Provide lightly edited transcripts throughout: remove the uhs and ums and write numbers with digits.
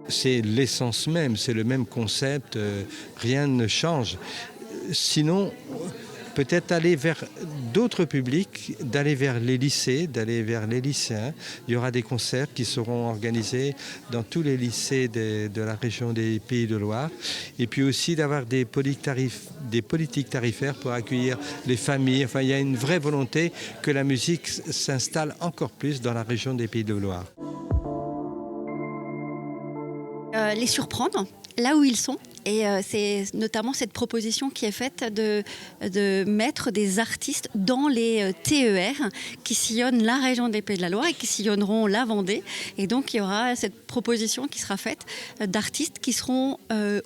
C'est l'essence même, c'est le même concept, rien ne change. Sinon, peut-être aller vers d'autres publics, d'aller vers les lycées, d'aller vers les lycéens. Il y aura des concerts qui seront organisés dans tous les lycées de la région des Pays de Loire. Et puis aussi d'avoir des politiques tarifaires pour accueillir les familles. Enfin, il y a une vraie volonté que la musique s'installe encore plus dans la région des Pays de Loire. Les surprendre là où ils sont. Et c'est notamment cette proposition qui est faite de mettre des artistes dans les TER qui sillonnent la région des Pays de la Loire et qui sillonneront la Vendée. Et donc il y aura cette proposition qui sera faite d'artistes qui seront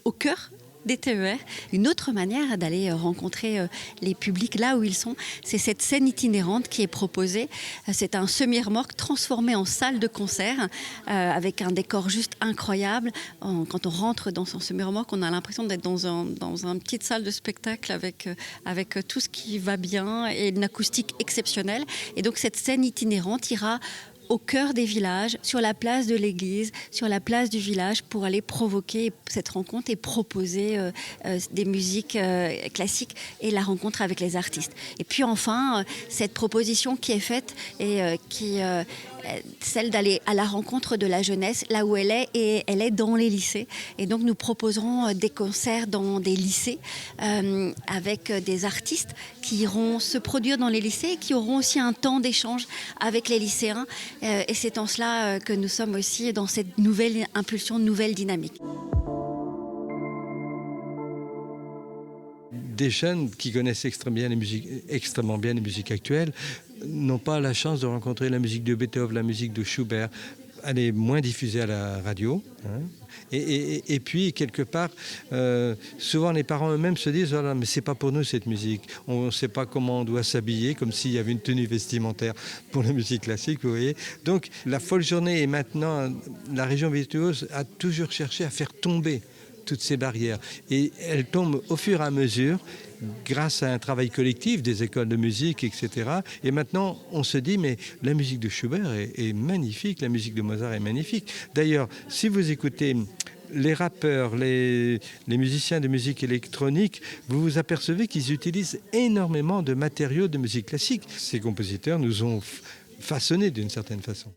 au cœur des TER. Une autre manière d'aller rencontrer les publics là où ils sont, c'est cette scène itinérante qui est proposée. C'est un semi-remorque transformé en salle de concert avec un décor juste incroyable. Quand on rentre dans son semi-remorque, on a l'impression d'être dans une petite salle de spectacle avec tout ce qui va bien et une acoustique exceptionnelle. Et donc cette scène itinérante ira au cœur des villages, sur la place de l'église, sur la place du village, pour aller provoquer cette rencontre et proposer des musiques classiques et la rencontre avec les artistes. Et puis enfin, cette proposition qui est faite et celle d'aller à la rencontre de la jeunesse, là où elle est, et elle est dans les lycées. Et donc nous proposerons des concerts dans des lycées avec des artistes qui iront se produire dans les lycées et qui auront aussi un temps d'échange avec les lycéens. Et c'est en cela que nous sommes aussi dans cette nouvelle impulsion, nouvelle dynamique. Des jeunes qui connaissent extrêmement bien les musiques actuelles n'ont pas la chance de rencontrer la musique de Beethoven, la musique de Schubert. Elle est moins diffusée à la radio. Hein. Et puis, quelque part, souvent les parents eux-mêmes se disent « Oh là, mais c'est pas pour nous cette musique. On ne sait pas comment on doit s'habiller, comme s'il y avait une tenue vestimentaire pour la musique classique, vous voyez. » Donc, la folle journée et maintenant, la région virtuose a toujours cherché à faire tomber toutes ces barrières. Et elles tombent au fur et à mesure grâce à un travail collectif des écoles de musique, etc. Et maintenant, on se dit, mais la musique de Schubert est magnifique, la musique de Mozart est magnifique. D'ailleurs, si vous écoutez les rappeurs, les musiciens de musique électronique, vous vous apercevez qu'ils utilisent énormément de matériaux de musique classique. Ces compositeurs nous ont façonnés d'une certaine façon.